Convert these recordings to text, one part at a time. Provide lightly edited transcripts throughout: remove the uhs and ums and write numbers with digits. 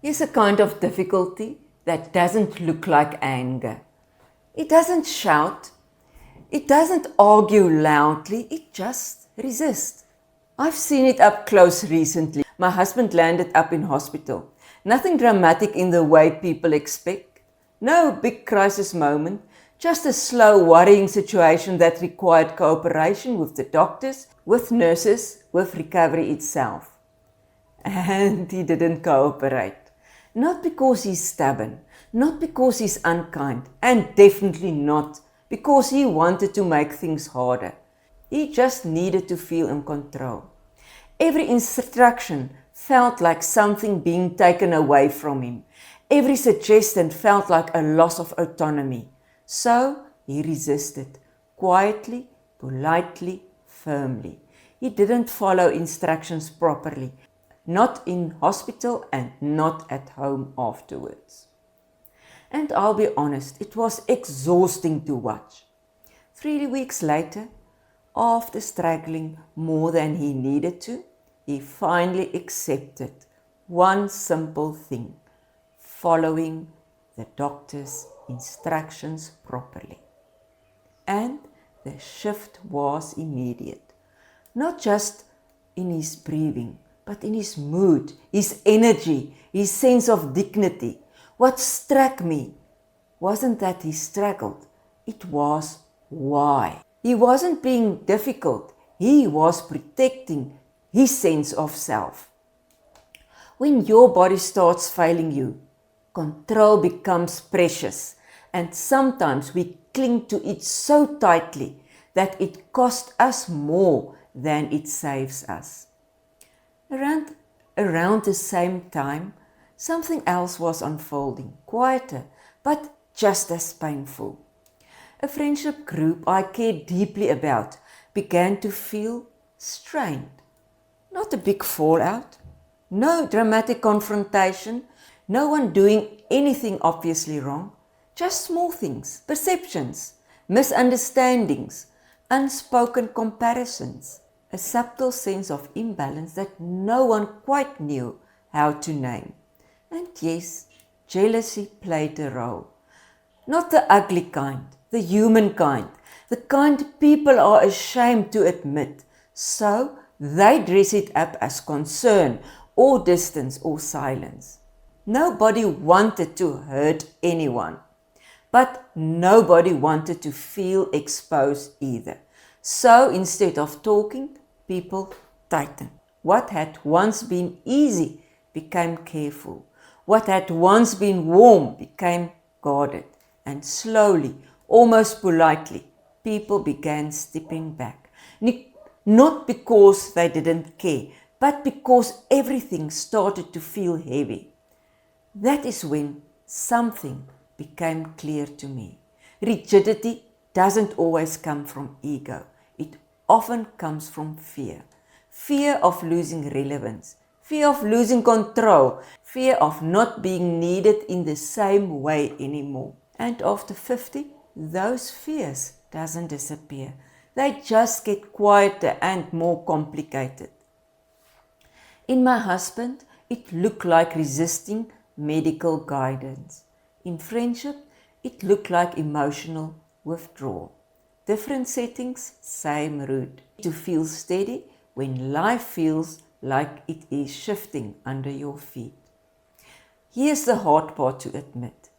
Is a kind of difficulty that doesn't look like anger. It doesn't shout. It doesn't argue loudly. It just resists. I've seen it up close recently. My husband landed up in hospital. Nothing dramatic in the way people expect. No big crisis moment. Just a slow, worrying situation that required cooperation with the doctors, with nurses, with recovery itself. And he didn't cooperate. Not because he's stubborn, not because he's unkind, and definitely not because he wanted to make things harder. He just needed to feel in control. Every instruction felt like something being taken away from him. Every suggestion felt like a loss of autonomy. So he resisted, quietly, politely, firmly. He didn't follow instructions properly, not in hospital and not at home afterwards. And I'll be honest, it was exhausting to watch. 3 weeks later, after struggling more than he needed to, he finally accepted one simple thing: following the doctor's instructions properly. And the shift was immediate. Not just in his breathing, but in his mood, his energy, his sense of dignity. What struck me wasn't that he struggled, it was why. He wasn't being difficult, he was protecting his sense of self. When your body starts failing you, control becomes precious, and sometimes we cling to it so tightly that it costs us more than it saves us. Around the same time, something else was unfolding, quieter, but just as painful. A friendship group I cared deeply about began to feel strained. Not a big fallout, no dramatic confrontation, no one doing anything obviously wrong, just small things, perceptions, misunderstandings, unspoken comparisons, a subtle sense of imbalance that no one quite knew how to name. And yes, jealousy played a role. Not the ugly kind, the human kind, the kind people are ashamed to admit. So they dress it up as concern or distance or silence. Nobody wanted to hurt anyone, but nobody wanted to feel exposed either. So instead of talking, people tightened. What had once been easy became careful. What had once been warm became guarded. And slowly, almost politely, people began stepping back. Not because they didn't care, but because everything started to feel heavy. That is when something became clear to me. Rigidity doesn't always come from ego. It often comes from fear. Fear of losing relevance, fear of losing control, fear of not being needed in the same way anymore. And after 50, those fears doesn't disappear. They just get quieter and more complicated. In my husband, it looked like resisting medical guidance. In friendship, it looked like emotional withdrawal. Different settings, same route. To feel steady when life feels like it is shifting under your feet. Here's the hard part to admit.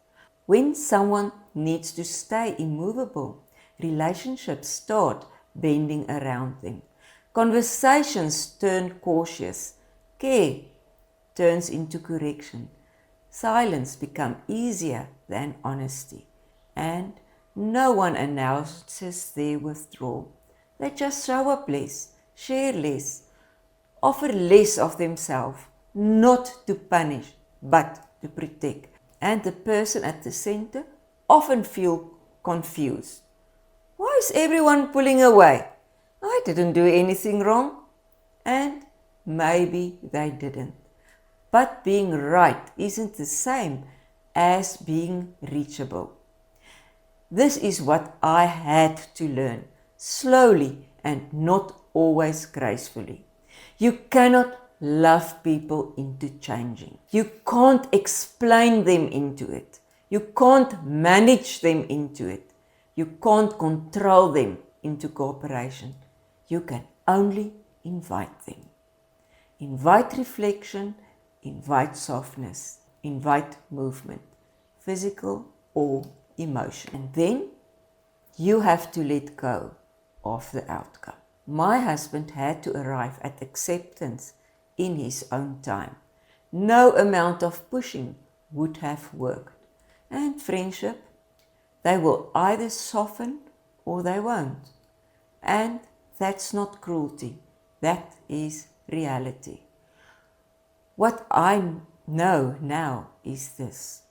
When someone needs to stay immovable, relationships start bending around them. Conversations turn cautious. Care turns into correction. Silence becomes easier than honesty. And no one announces their withdrawal. They just show up less, share less, offer less of themselves, not to punish, but to protect. And the person at the center often feel confused. Why is everyone pulling away? I didn't do anything wrong. And maybe they didn't. But being right isn't the same as being reachable. This is what I had to learn, slowly and not always gracefully. You cannot love people into changing. You can't explain them into it. You can't manage them into it. You can't control them into cooperation. You can only invite them. Invite reflection, invite softness, invite movement, physical or emotional. And then you have to let go of the outcome. My husband had to arrive at acceptance in his own time. No amount of pushing would have worked. And friendship, they will either soften or they won't. And that's not cruelty. That is reality. What I know now is this.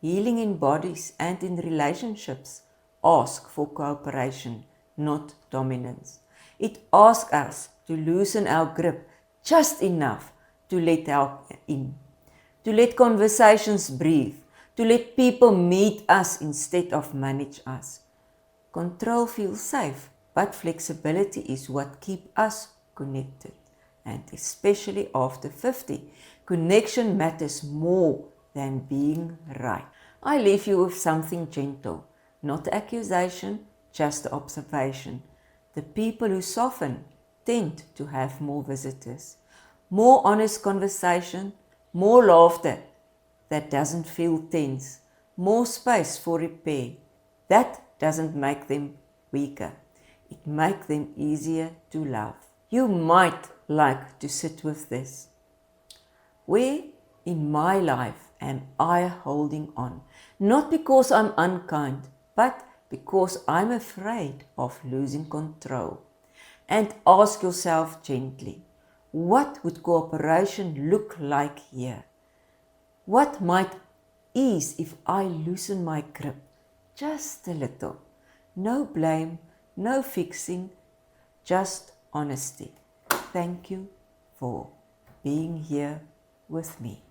Healing in bodies and in relationships ask for cooperation, not dominance. It asks us to loosen our grip just enough to let help in, to let conversations breathe, to let people meet us instead of manage us. Control feels safe, but flexibility is what keeps us connected. And especially after 50, connection matters more than being right. I leave you with something gentle, not accusation, just observation. The people who soften tend to have more visitors, more honest conversation, more laughter that doesn't feel tense, more space for repair. That doesn't make them weaker. It makes them easier to love. You might like to sit with this. Where in my life am I holding on? Not because I'm unkind, but because I'm afraid of losing control. And ask yourself gently, what would cooperation look like here? What might ease if I loosen my grip just a little? No blame, no fixing, just honesty. Thank you for being here with me.